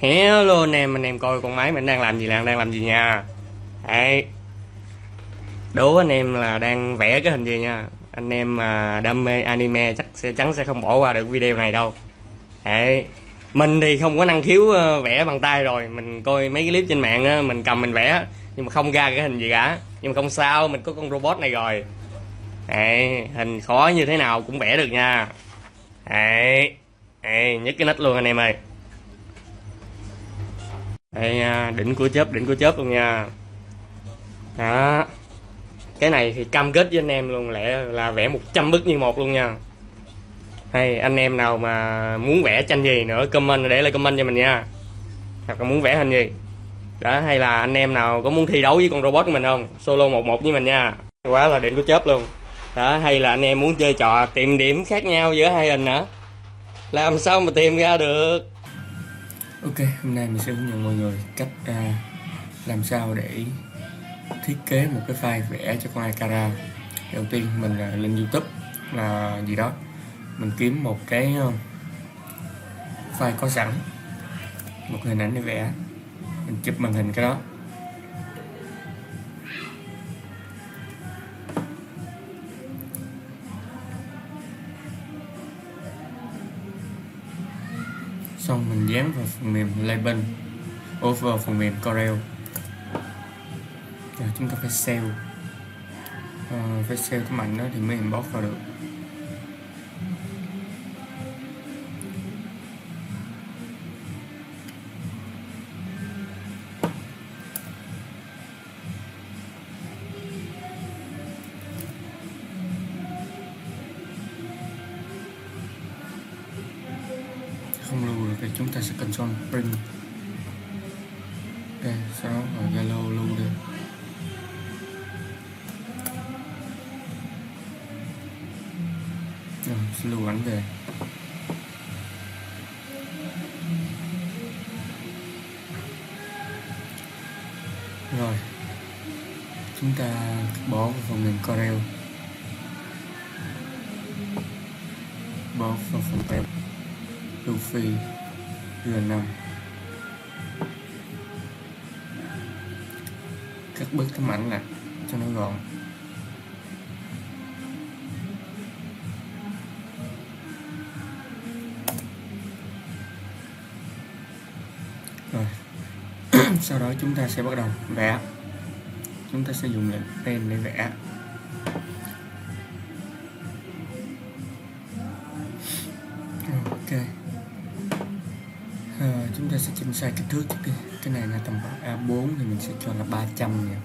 Hello anh em coi con máy mình đang làm gì, đang làm gì nha. Đấy, đố anh em là đang vẽ cái hình gì nha. Anh em mà đam mê anime chắc chắn sẽ không bỏ qua được video này đâu. Đấy, mình thì không có năng khiếu vẽ bằng tay rồi, mình coi mấy cái clip trên mạng á, mình cầm mình vẽ nhưng mà không ra cái hình gì cả. Nhưng mà không sao, mình có con robot này rồi. Đấy, hình khó như thế nào cũng vẽ được nha. Đấy, đấy nhấc cái nách luôn anh em ơi. Đây nha, đỉnh của chớp luôn nha. Đó, cái này thì cam kết với anh em luôn lẽ là vẽ 100 bức như một luôn nha. Hay anh em nào mà muốn vẽ tranh gì nữa comment để lại comment cho mình nha, hoặc là muốn vẽ hình gì đó, hay là anh em nào có muốn thi đấu với con robot của mình không, solo 1-1 với mình nha. Quá là đỉnh của chớp luôn. Đó, hay là anh em muốn chơi trò tìm điểm khác nhau giữa hai hình hả, làm sao mà tìm ra được. Ok, hôm nay mình sẽ hướng dẫn mọi người cách làm sao để thiết kế một cái file vẽ cho con Akara. Đầu tiên mình lên YouTube là gì đó, mình kiếm một cái file có sẵn, một hình ảnh để vẽ, mình chụp màn hình cái đó. Xong mình dán vào phần mềm LightBurn, vào phần mềm Corel. Rồi chúng ta phải save, phải save cái mảnh đó thì mới inbox vào được. Không lưu được thì chúng ta sẽ control print. Ok, sau đó vào Zalo lưu đi. Rồi, sẽ lưu ảnh về. Rồi, chúng ta bỏ vào phần mềm Corel, bỏ vào phần tab Luffy Gear 5, cắt bớt cái mảnh lại cho nó gọn. Rồi sau đó chúng ta sẽ bắt đầu vẽ. Chúng ta sẽ dùng lệnh pen để vẽ. Ok, chúng ta sẽ chỉnh sai kích thước trước đi. Cái này là tầm A4 thì mình sẽ cho là 300 nha.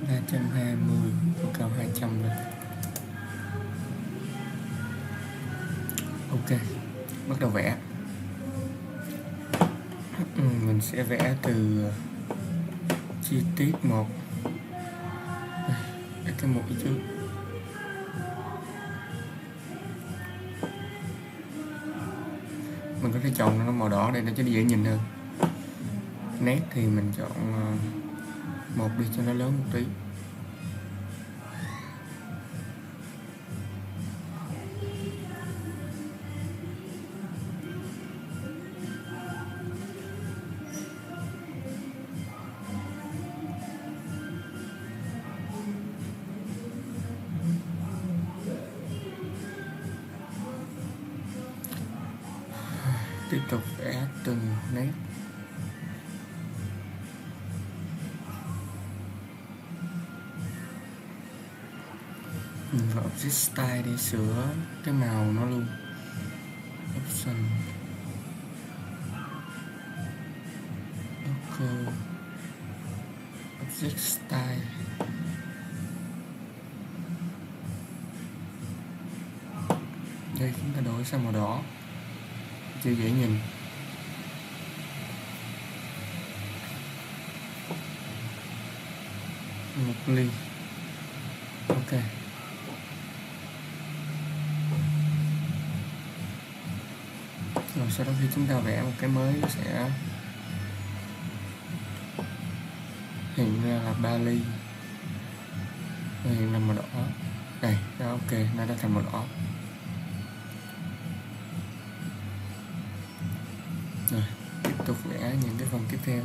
320, độ cao 200 rồi. Ok, bắt đầu vẽ. Mình sẽ vẽ từ chi tiết một, cái mũi trước. Mình có thể chọn nó màu đỏ để nó cho dễ nhìn hơn. Nét thì mình chọn một đi cho nó lớn một tí. Tiếp tục vẽ từng nét. Mình vào Object Style để sửa cái màu nó luôn. Option, Local, Object Style. Đây chúng ta đổi sang màu đỏ cho dễ nhìn. Một ly. Ok, rồi sau đó khi chúng ta vẽ một cái mới nó sẽ hiện ra là 3 ly, hiện là màu đỏ. Đây, đó, ok, nó đã thành màu đỏ. Rồi, tiếp tục vẽ những cái phần tiếp theo.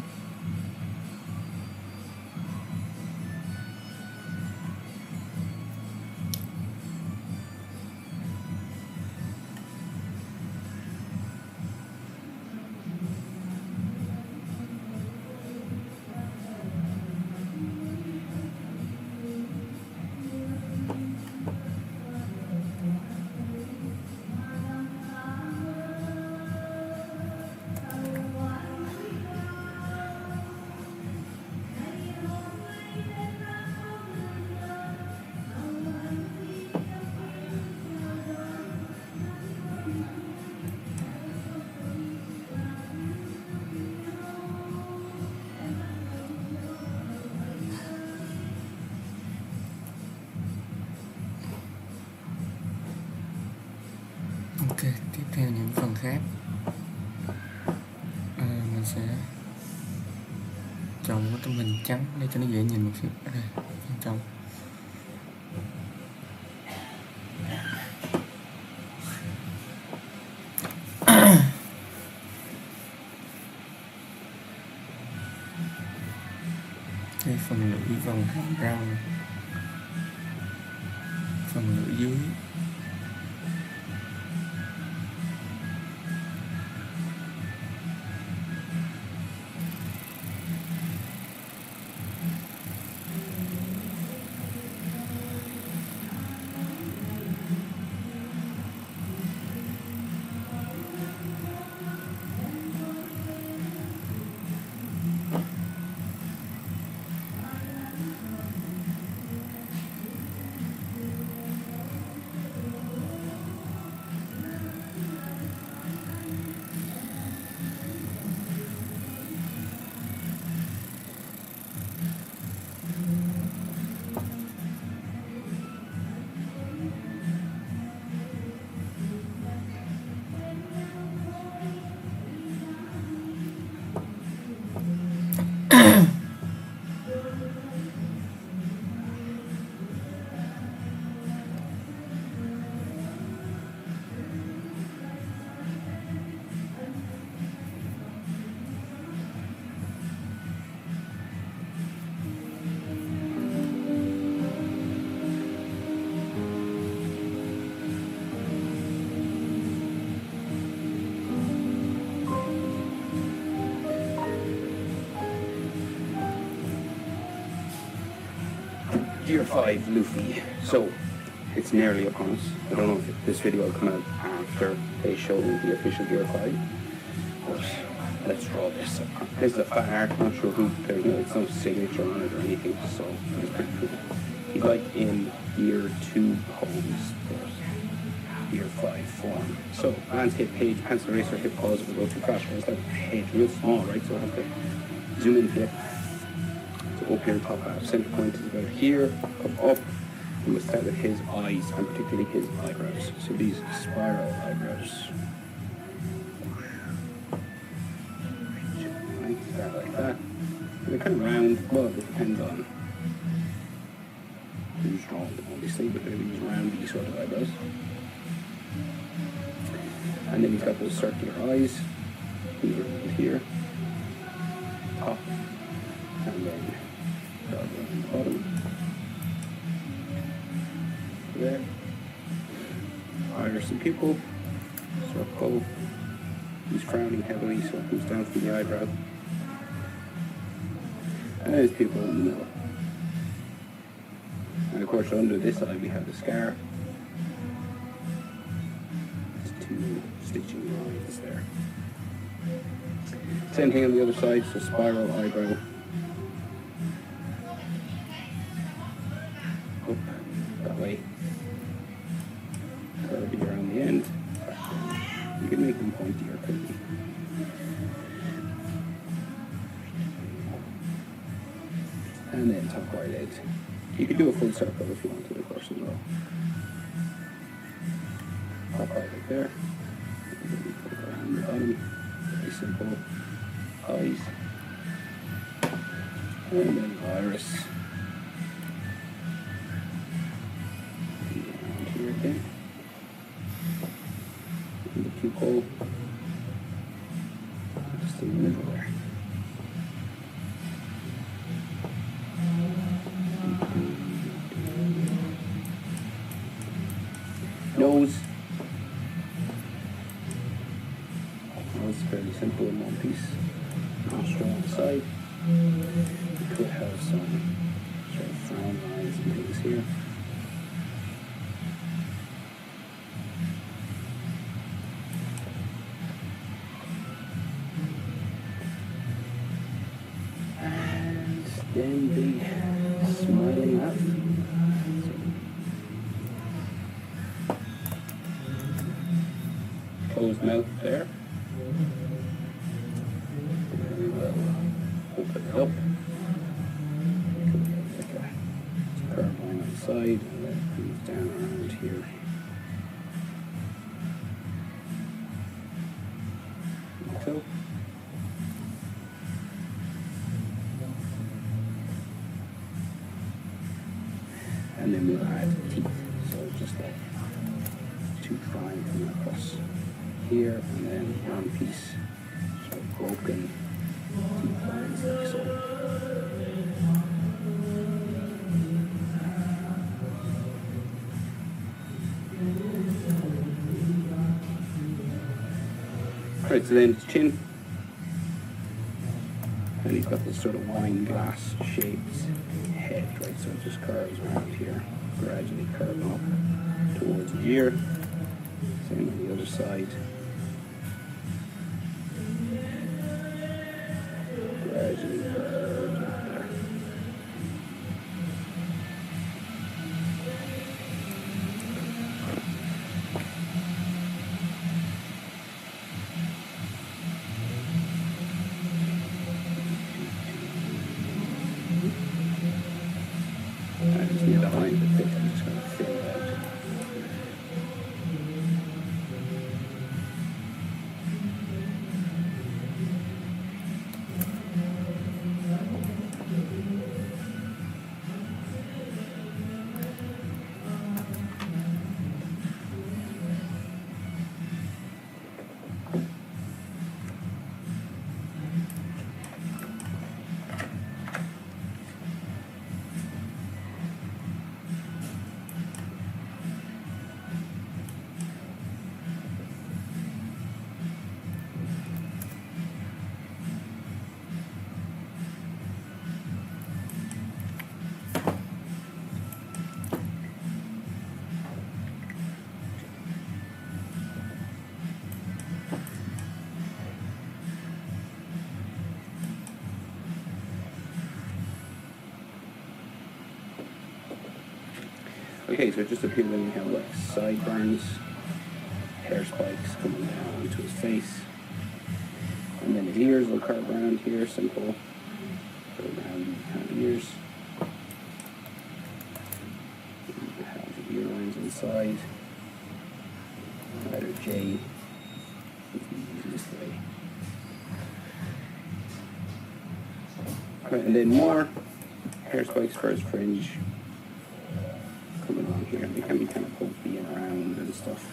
Ok, tiếp theo những phần khác mình sẽ chọn cái tấm hình trắng để cho nó dễ nhìn một xíu. Ở đây, phần trong. Đây phần lưỡi vòng hàm răng, phần lưỡi dưới. Gear 5 Luffy. So, it's nearly upon us. I don't know if this video will come out after they show the official Gear 5. But let's draw this. This is a fan art, I'm not sure who played it. It's no signature on it or anything, so it's pretty cool. He's like in Gear 2 pose, but Gear 5 form. So, landscape page, pencil eraser, hit pause if we go too fast. Whereas that page real small, right? So I have to zoom in here. So up here in top half, center point is about here, come up, and we'll start with his eyes, and particularly his eyebrows. So these spiral eyebrows. Right, start like that. And they're kind of round, well, it depends on who's drawing them, obviously, but they're these roundy sort of eyebrows. And then he's got those circular eyes, here, top, and then on the bottom. There. Iris and pupil. Circle. He's frowning heavily, so it comes down from the eyebrow. And there's pupil in the middle. And of course under this eye we have the scar. There's two stitching lines there. Same thing on the other side, so spiral eyebrow. Up that way. Curvy around the end. You can make them pointy or curvy. And then top right edge. You could do a full circle if you wanted, of course, as well. Top right there. Around the bottom. Very simple. Eyes. And then iris. And around here again. And the pupil. Nose. Nose is fairly simple in one piece. Nostril on the side. We could have some sort of frown lines and things here. And then the smiling mouth. Closed mouth there. We will open it up. Like a curve line on the side, and then it comes down around here. Like so. And then we'll add teeth. So just like two trying coming across here, and then one piece sort of broken teeth lines like so. Right, so then it's chin. And he's got this sort of wine glass shaped head, right? So it just curves around here, gradually curving up towards the ear. Same on the other side. Gradually curves up there. I just need to find the thick. I'm just going to thin it out. Okay, so just appeared when you have like sideburns, hair spikes coming down onto his face. And then his ears will curve around here, simple. Go around kind of ears. You have the ear lines on the side. Letter J. This way. Right, and then more hair spikes for his fringe. Coming along here, and they can be kind of bumpy and around and stuff.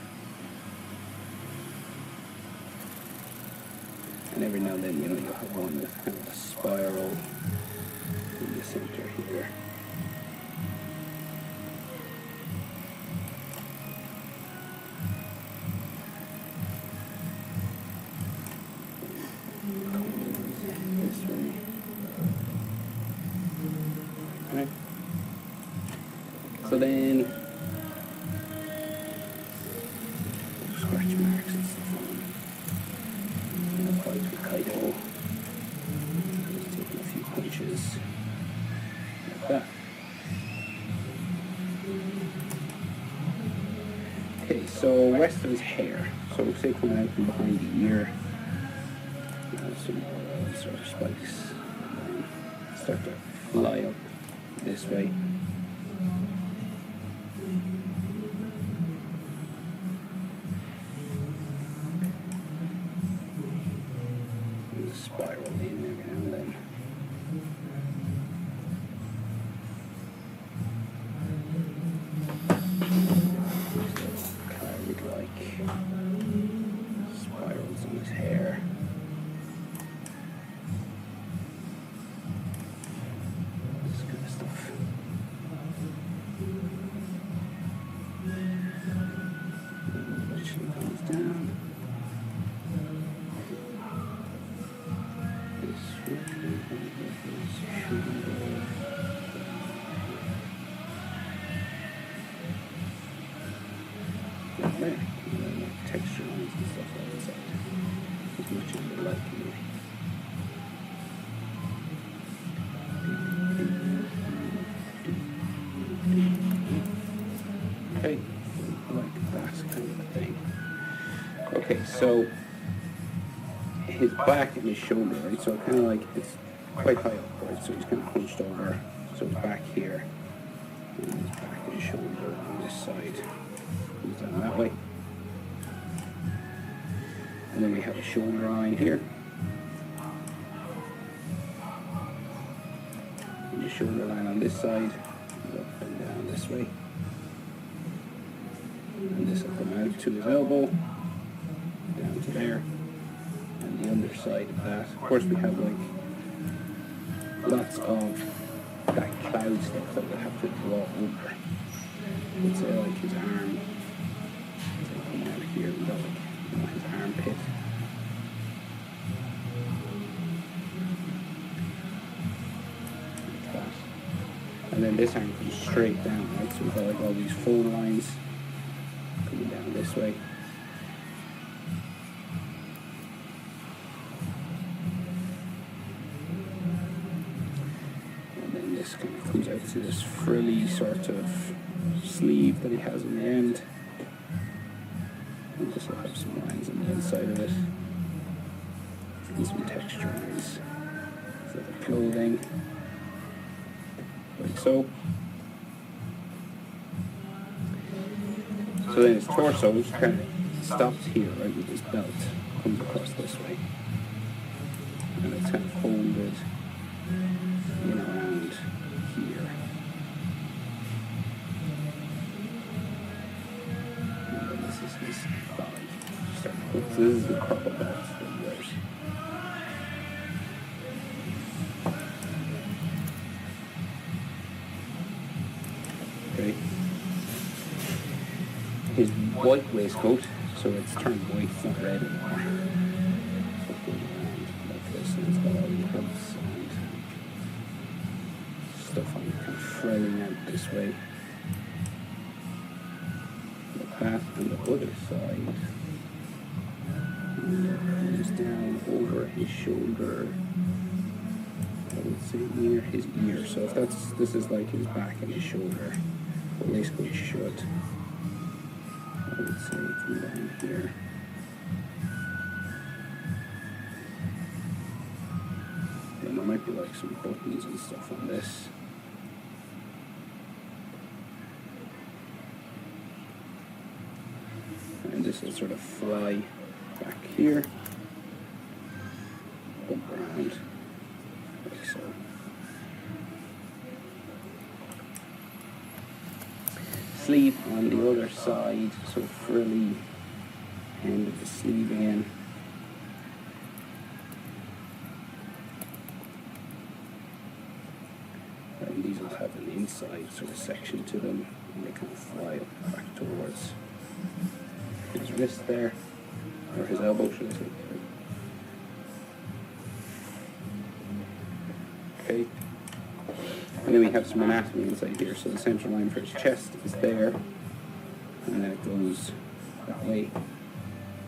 And every now and then, you know, you'll have one with kind of a spiral in the center here. This way. Right. So then, scratch marks and stuff on. And quite with Kaido. Just taking a few punches. Like that. Okay, so rest of his hair. So say coming out from behind the ear. Some sort of spikes. And start to fly up this way. Spiral in every now and then. Cloud-like spirals in his hair. This kind of stuff. down there. And then like texture lines and stuff on the side. As much as you like anyway. Okay, like that kind of thing. Okay, so his back and his shoulder, right? So kind of like it's quite high up, right? So he's kind of hunched over. So his back here, and his back and his shoulder on this side. Goes down that way. And then we have a shoulder line here. And the shoulder line on this side goes up and down this way. And this will come out to his elbow, down to there. And the underside of that. Of course we have like lots of that cloud stuff that we'll have to draw over. Let's say like his arm. So come out here, we've got like his armpit. Like that. And then this arm comes straight down, right? So we've got like all these fold lines coming down this way. This kind of comes out to this frilly sort of sleeve that he has on the end. And this will have some lines on the inside of it. And some texture lines for the clothing. Like so. So then his torso just kind of stops here, right, with his belt. Comes across this way. And it's kind of folded in around here. And then this is his thigh. So this is the purple belt that he wears. Okay. His white waistcoat, so it's turned white, it's not red anymore. So it goes around like this, and it's got all these hooks and stuff on it, kind of frilling out this way. Like that, and the other side. And it comes down over his shoulder. I would say near his ear. So if this is like his back and his shoulder, the waistcoat should. I would say come down here. And there might be like some buttons and stuff on this. And this will sort of fly back here, up around, like so. Sleeve on the other side, so frilly end of the sleeve again. And these will have an inside sort of section to them, and they kind of fly up back towards his wrist there, or his elbow, should I say. Okay. And then we have some anatomy inside here. So the central line for his chest is there, and then it goes that way.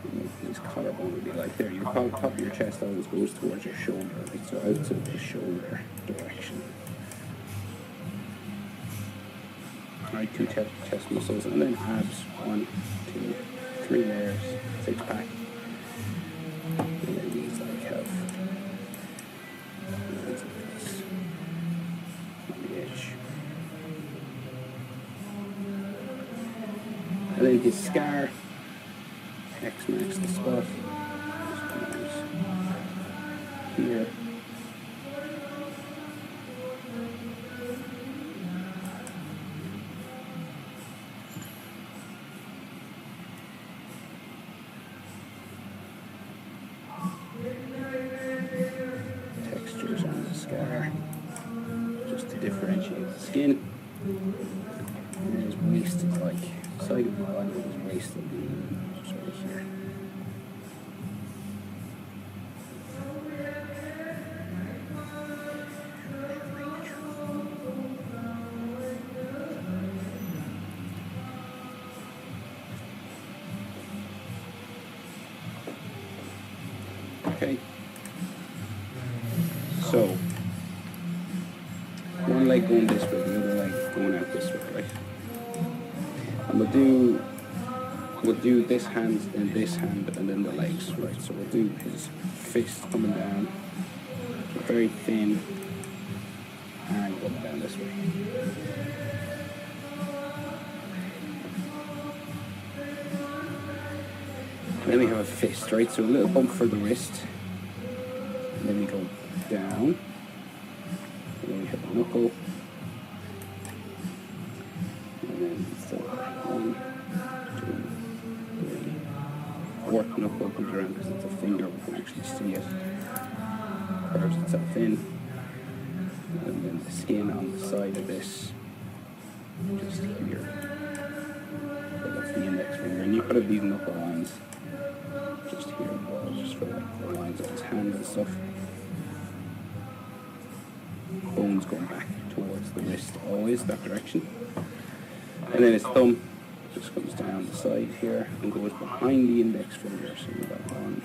And his collarbone would be like there. Your top of your chest always goes towards your shoulder, right? So out to the shoulder direction. Right, 2 chest muscles, and then abs. 1, 2, 3 layers, 6 pack. And then these like have lines like this on the edge. And then his scar, X marks the spot. Here. Textures on the scar, just to differentiate the skin. And his waist is like, side of the body of his waist will be sort of here. Okay. So, one leg going this way, the other leg going out this way, right? And we'll do this hand, then this hand, and then the legs, right? So we'll do his fist coming down, very thin, and coming down this way. And then we have a fist, right? So a little bump for the wrist, and then we go down, and then we hit the knuckle, and then 4, 1, 2, 3, fourth knuckle comes around because it's a finger, we can actually see it, curves itself in, and then the skin on the side of this, just here, so that's the index finger, and you could have these knuckle lines just here as well, just for like the lines of his hand and stuff. Bones going back towards the wrist, always that direction. And then his thumb just comes down the side here and goes behind the index finger. So we've got 1,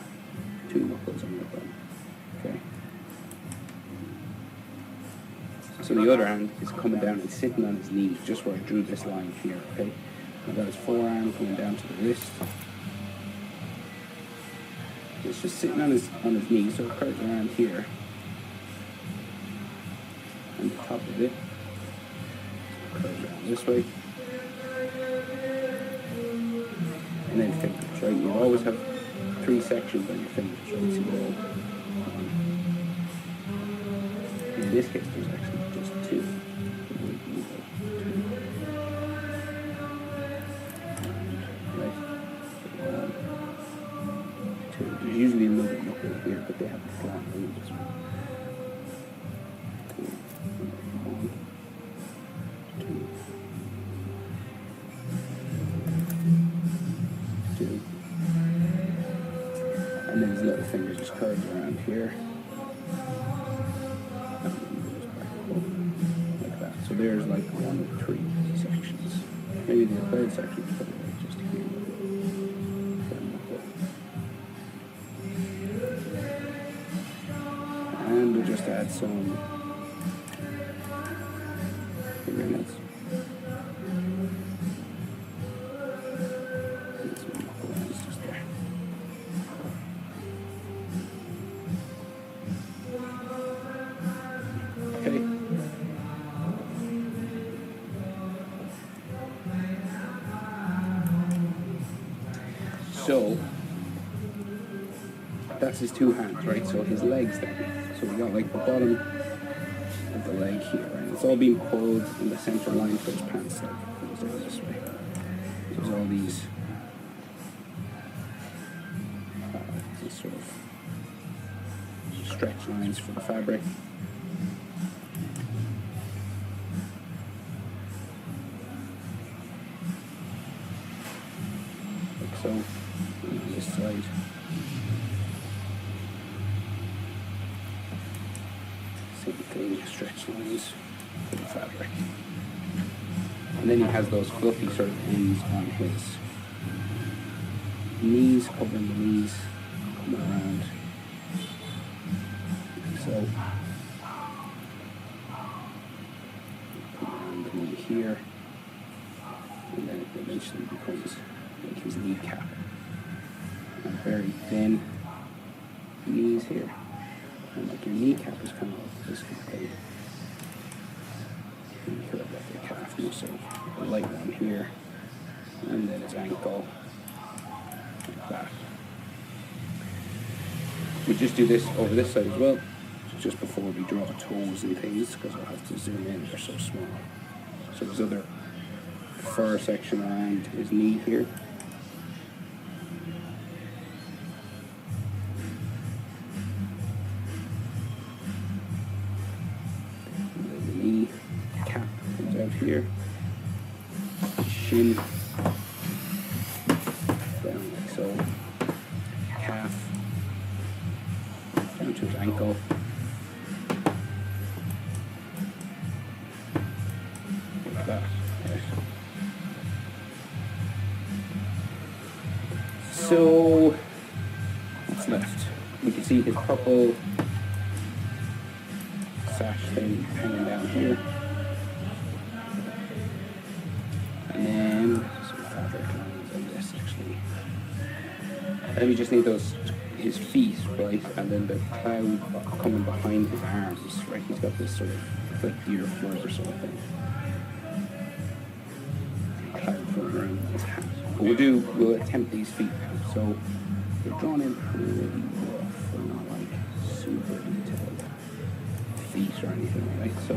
2 knuckles on the thumb. Okay. So the other hand is coming down and sitting on his knee, just where I drew this line here. Okay. I've got his forearm coming down to the wrist. It's just sitting on his knee, so it curves around here. And the top of it curves around this way. And then fingers, right? You always have 3 sections on your fingers, right? So you all, in this case, there's actually just 2. There's usually another knuckle here, but they have the flat one. This one. 1, 2, 2. And then his little finger just curves around here. And then goes back up like that. So there's like 1, 3 sections. Maybe the third section is probably like just here. And we'll just add some fingernails. And some knuckle lines just there. Okay. So that's his 2 hands, right? So his legs then. So we got like the bottom of the leg here, right? It's all being pulled in the center line for his pants leg. It goes down this way. There's all these sort of stretch lines for the fabric. Like so, and on this side. Same thing, stretch lines for the fabric. And then he has those fluffy sort of ends on his knees, covering the knees, coming around. Like so. Come around the knee here. And then it eventually becomes like his kneecap. And very thin knees here. And like your kneecap is kind of like this kind of thing. And you curve like your calf muscle. A light one here. And then his ankle. Like that. We just do this over this side as well. Just before we draw toes and things, because I'll have to zoom in, they're so small. So there's other fur section around his knee here. Here, shin down like so, calf down to his ankle, like that. Right. So what's left? we can see his purple sash thing hanging down here. And then some fabric lines on this actually. And we just need his feet, right? And then the cloud coming behind his arms, right? He's got this sort of like deer fur or something. Cloud floating around his hat. But we'll attempt these feet now. So they're drawn in pretty rough. They're not like super detailed feet or anything, right? So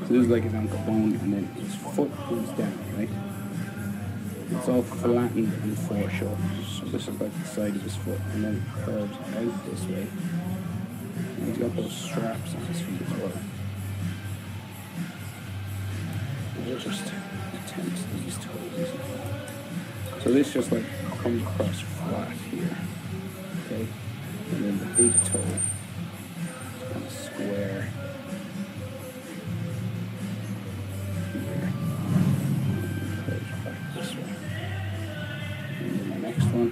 this is like his ankle bone, and then his foot goes down, right? It's all flattened and foreshortened. So this is like the side of his foot, and then it curves out this way. And he's got those straps on his feet as well. We'll just attempt these toes. So this just like comes across flat here, okay? And then the big toe is kind of square here. Curves back this way. And then the next one,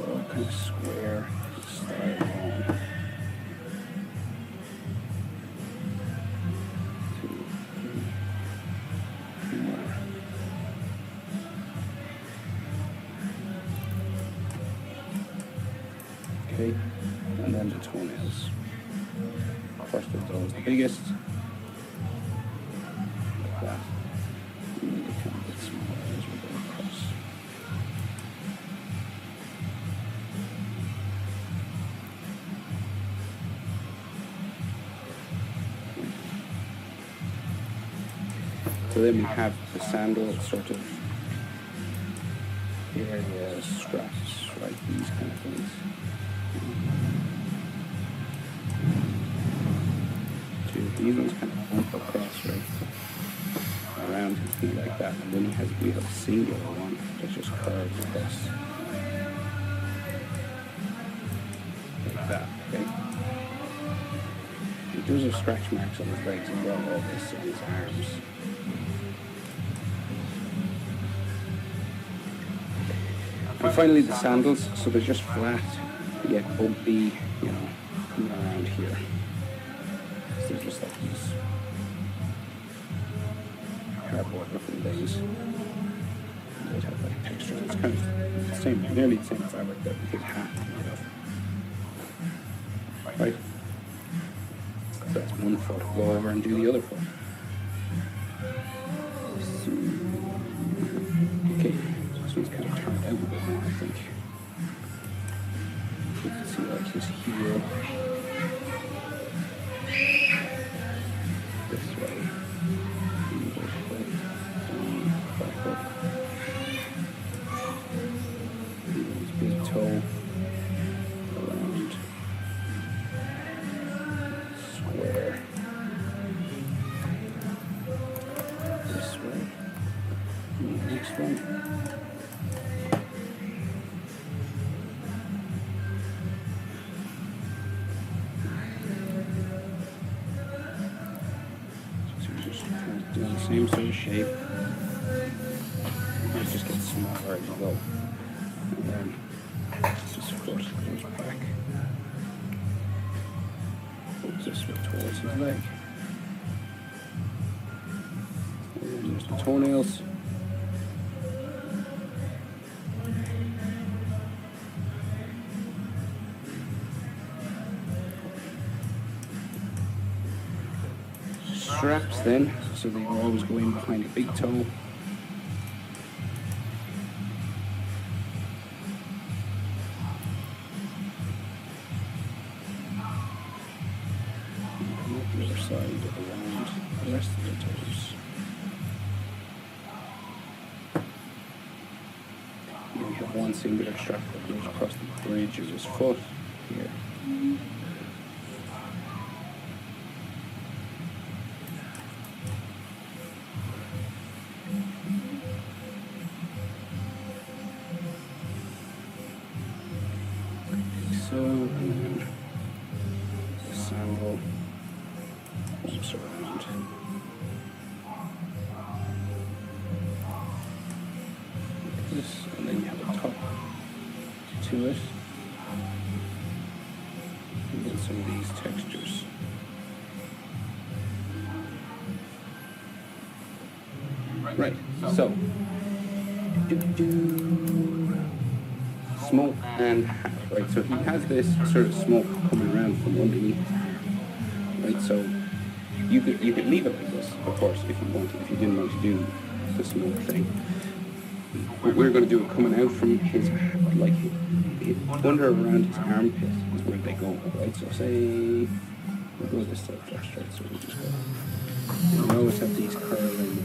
all kind of square style on. Okay, and then the toenails. First of those, the biggest. Like that. And then they come a bit smaller as we go across. So then we have the sandal sort of area straps, right? These kind of things. These ones kind of bump across, right? Around his feet like that. And then we have a singular one that just curves across. Like that, okay? And those are scratch marks on his legs as well, all this on his arms. And finally the sandals, so they're just flat, yet bumpy, you know, coming around here. So they're just like these cardboard looking things. They'd have like texture. It's kind of the same, nearly the same fabric that his hat made of. Right? So that's one foot. Go over and do the other foot. Okay. This one's kind of turned out a bit more, I think. You can see like his heel. This way. And this way. Back up. And his big toe. Around. Square. This way. And the next one. Doing the same sort of shape. It just gets smaller as you go. And then his foot goes back. Pulls this foot towards his leg. And then there's the toenails. Straps then, so they always go in behind the big toe. And come up the other side around the rest of the toes. And we have one singular strap that goes across the bridge of his foot here. So, and then the sandal wraps around. Like this, and then you have a top to it. And then some of these textures. Right, so smoke and hat, right? So he has this sort of smoke coming around from underneath, right? So you could leave it like this, of course, if you wanted, if you didn't want to do the smoke thing. But we're going to do it coming out from his, like, under around his armpit is where they go, right? So say, we'll go this side first, right? So we'll just go. And you always have these curling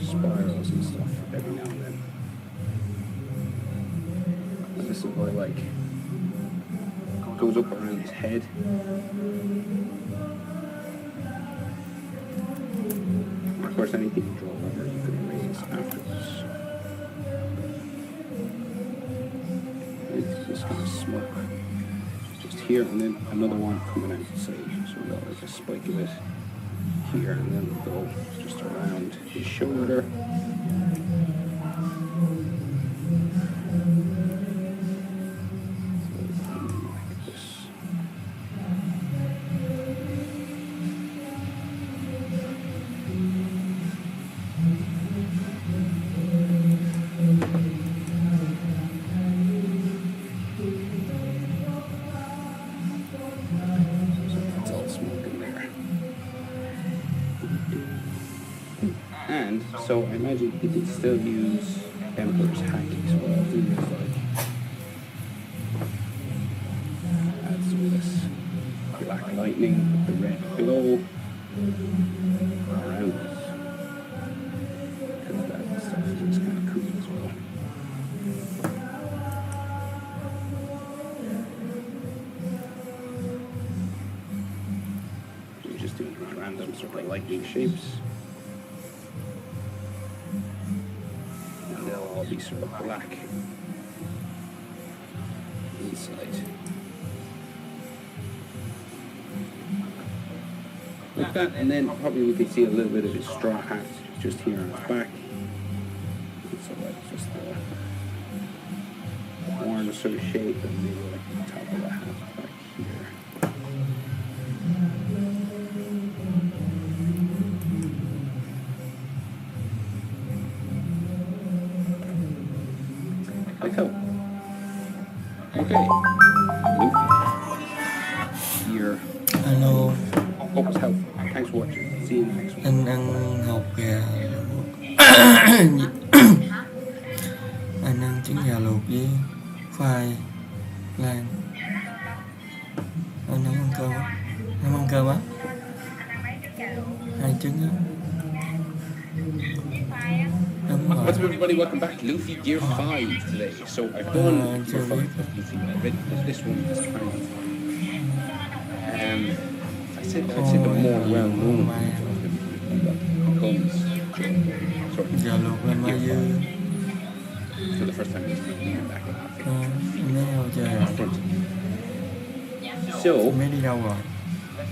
spirals and stuff every now and then. And this is where, like, goes up around his head. Of course, anything you draw over, you can erase afterwards. It's just kind of smoke just here, and then another one coming out, say, so we've got like a spike of it here, and then we'll go just around his shoulder. Like this. That's all smoke in there. And so I imagine you could still use Emperor's Hacky, so what I'll do is like add some of this black lightning with the red glow around this. Because that stuff is kind of cool as well. We're just doing random sort of lightning shapes. All be sort of black inside. Like that, and then probably we could see a little bit of his straw hat just here on his back. So like just the orange sort of shape, and maybe like the top of the hat back here. Like so. Okay. Luffy. Gear. Alo, Hope was helpful. Thanks for watching. See you in the next one. anh ăn hột gà luộc. Anh ăn trứng gà luộc với khoai lang. Anh không ăn cơm á? Không ăn cơm á? 2 trứng á. Đúng rồi. What's up, everybody? Welcome back to Luffy Gear 5 today. So I've done Gear 5 of Luffy already. This one is kind of I'd say the more well-known comes. Gà luộc lên mai dư. For the first time, he's back on Anh nói đâu trời ạ? So Mấy đi đâu rồi?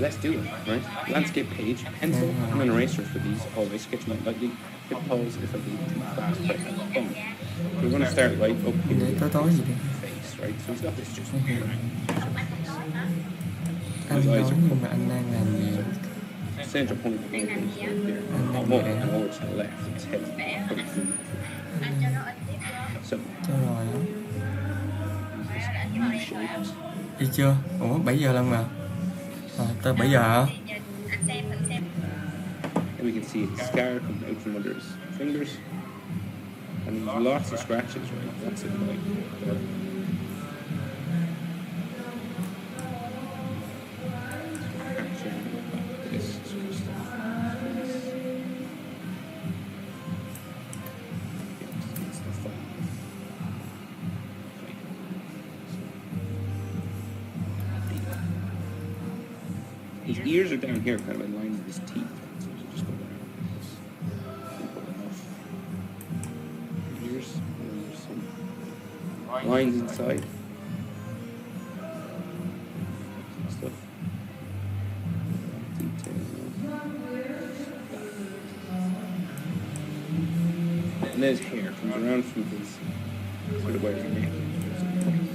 let's do it, right? Landscape page, pencil, and an eraser for these. Always sketch them out lightly. Hit pause if I do too fast, but boom. We're going to start right up here. Để tối gì đi. Face, right? So he's got this just Anh nói nhưng mà anh đang làm gì? center point of the is right there. Anh More đang and over to the left. It's head. So cho rồi á. shapes. Đi chưa? Ủa 7 giờ lần mà. Tới 7 giờ hả? And we can see a scar coming out from under his fingers. And there's lots of scratches, right? That's it, like this sort of stuff. It's the fun. His ears are down here, kind of in line with his teeth. So just go down like this. Simple enough. Ears, and then there's some lines inside. Stuff. Detail. And then his hair comes around from his sort of where his neck is. Here.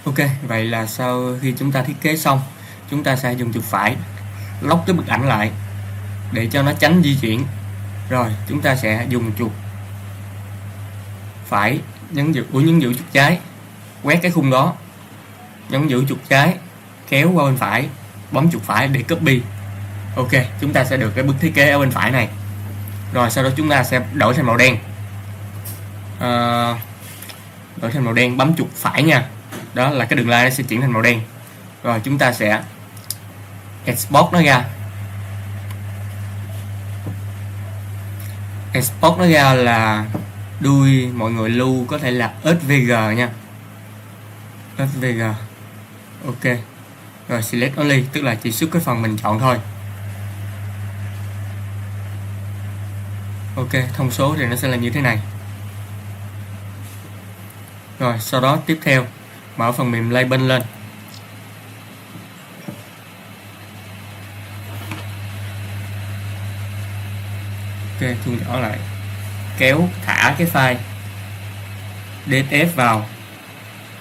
Ok, vậy là sau khi chúng ta thiết kế xong, chúng ta sẽ dùng chuột phải lóc cái bức ảnh lại để cho nó tránh di chuyển. Rồi chúng ta sẽ dùng chuột phải nhấn giữ chuột trái, quét cái khung đó, nhấn giữ chuột trái, kéo qua bên phải, bấm chuột phải để copy. Ok, chúng ta sẽ được cái bức thiết kế ở bên phải này. Rồi sau đó chúng ta sẽ đổi thành màu đen. Đổi thành màu đen, bấm chuột phải nha. Đó là cái đường line nó sẽ chuyển thành màu đen. Rồi chúng ta sẽ export nó ra. Export nó ra là đuôi mọi người lưu có thể là SVG nha. SVG. Ok. Rồi select only, tức là chỉ xuất cái phần mình chọn thôi. Ok, thông số thì nó sẽ là như thế này. Rồi sau đó tiếp theo mở phần mềm LightBurn lên. Ok, thu nhỏ lại, kéo thả cái file DSF vào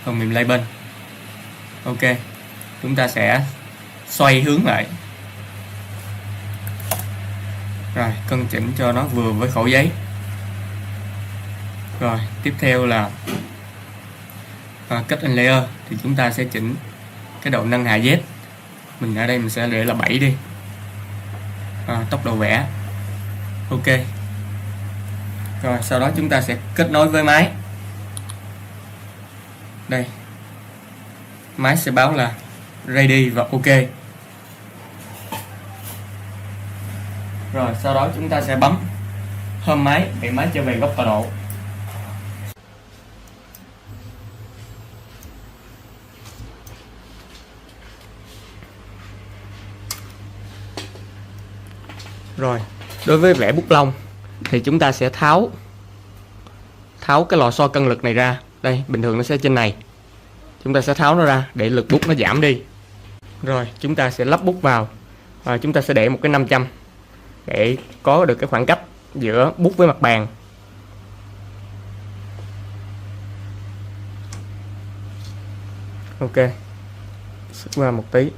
phần mềm LightBurn. Ok, chúng ta sẽ xoay hướng lại. Rồi cân chỉnh cho nó vừa với khổ giấy. Rồi tiếp theo là cut and layer, thì chúng ta sẽ chỉnh cái độ nâng hạ Z. Mình ở đây mình sẽ để là 7 đi. Tốc độ vẽ. Ok. Rồi sau đó chúng ta sẽ kết nối với máy. Đây, máy sẽ báo là ready và ok. Rồi sau đó chúng ta sẽ bấm home máy để máy trở về góc tọa độ. Rồi đối với vẽ bút lông thì chúng ta sẽ tháo cái lò xo cân lực này ra. Đây, bình thường nó sẽ trên này, chúng ta sẽ tháo nó ra để lực bút nó giảm đi. Rồi chúng ta sẽ lắp bút vào và chúng ta sẽ để một cái 500 để có được cái khoảng cách giữa bút với mặt bàn. Ok, xuất qua một tí.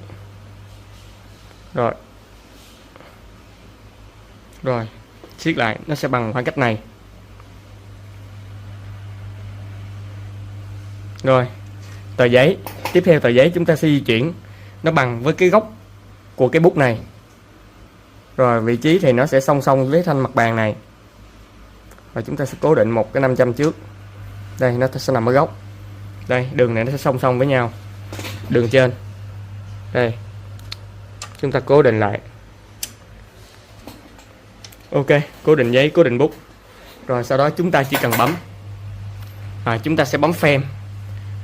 Rồi siết lại, nó sẽ bằng khoảng cách này. Rồi tờ giấy, tiếp theo tờ giấy chúng ta sẽ di chuyển nó bằng với cái góc của cái bút này. Rồi vị trí thì nó sẽ song song với thanh mặt bàn này. Và chúng ta sẽ cố định một cái 500 trước. Đây, nó sẽ nằm ở góc. Đây, đường này nó sẽ song song với nhau. Đường trên. Đây. Chúng ta cố định lại. Ok, cố định giấy, cố định bút. Rồi sau đó chúng ta chỉ cần bấm. Chúng ta sẽ bấm frame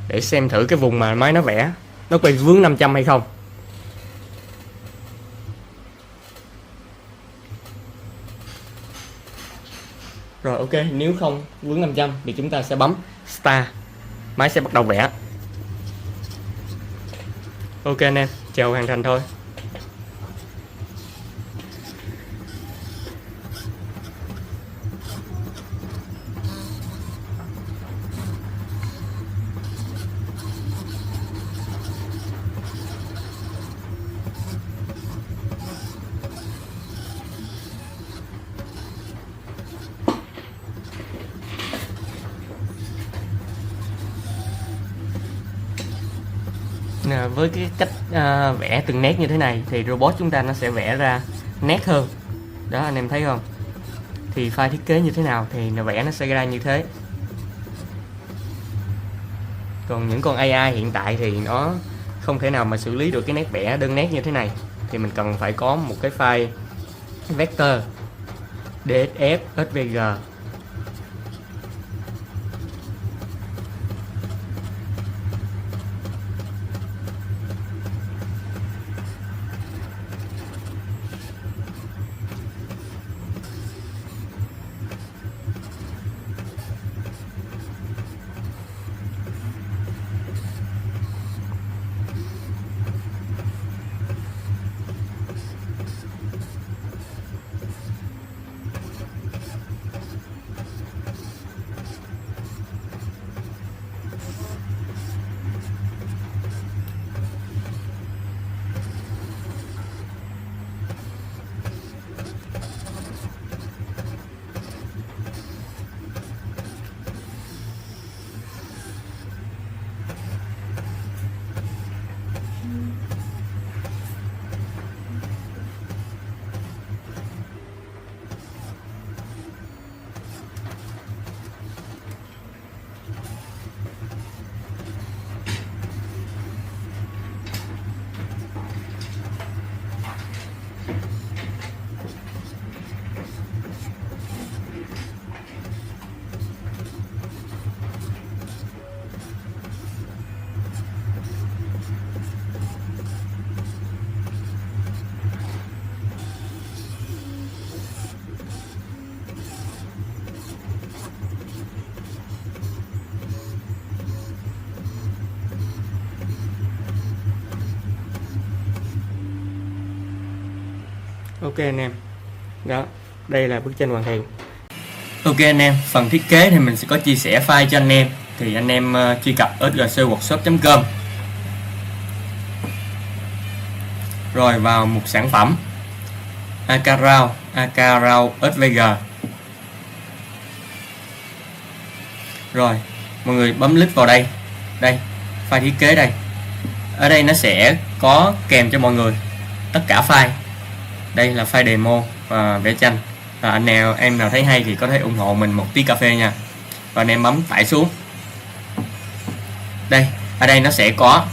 để xem thử cái vùng mà máy nó vẽ nó có bị vướng 500 hay không. Rồi ok, nếu không vướng 500 thì chúng ta sẽ bấm Start. Máy sẽ bắt đầu vẽ. Ok anh em, chờ hoàn thành thôi. Với cái cách vẽ từng nét như thế này thì robot chúng ta nó sẽ vẽ ra nét hơn. Đó anh em thấy không? Thì file thiết kế như thế nào thì vẽ nó sẽ ra như thế. Còn những con AI hiện tại thì nó không thể nào mà xử lý được cái nét vẽ đơn nét như thế này. Thì mình cần phải có một cái file vector DSF SVG. Ok anh em, đó, đây là bức tranh hoàn thiện. Ok anh em, phần thiết kế thì mình sẽ có chia sẻ file cho anh em, thì anh em truy cập sgcworkshop.com rồi vào mục sản phẩm akarao svg, rồi mọi người bấm click vào đây, file thiết kế đây. Ở đây nó sẽ có kèm cho mọi người tất cả file. Đây là file demo và vẽ tranh. Và em nào thấy hay thì có thể ủng hộ mình một tí cà phê nha. Và anh em bấm tải xuống. Đây, ở đây nó sẽ có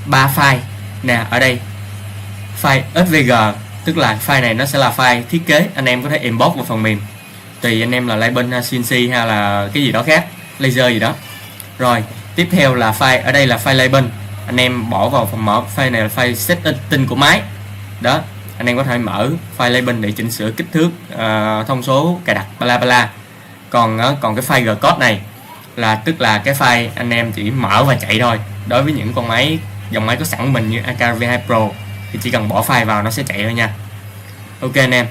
3 file nè. Ở đây file svg, tức là file này nó sẽ là file thiết kế, anh em có thể import vào phần mềm tùy anh em là LightBurn, CNC hay là cái gì đó khác, laser gì đó. Rồi tiếp theo là file, ở đây là file LightBurn, anh em bỏ vào phần mở. File này là file setting của máy đó, anh em có thể mở file LightBurn để chỉnh sửa kích thước, thông số, cài đặt bla bla. Còn cái file G-code này là tức là cái file anh em chỉ mở và chạy thôi. Đối với những con máy, dòng máy có sẵn mình như AK V2 Pro thì chỉ cần bỏ file vào nó sẽ chạy thôi nha. Ok anh em.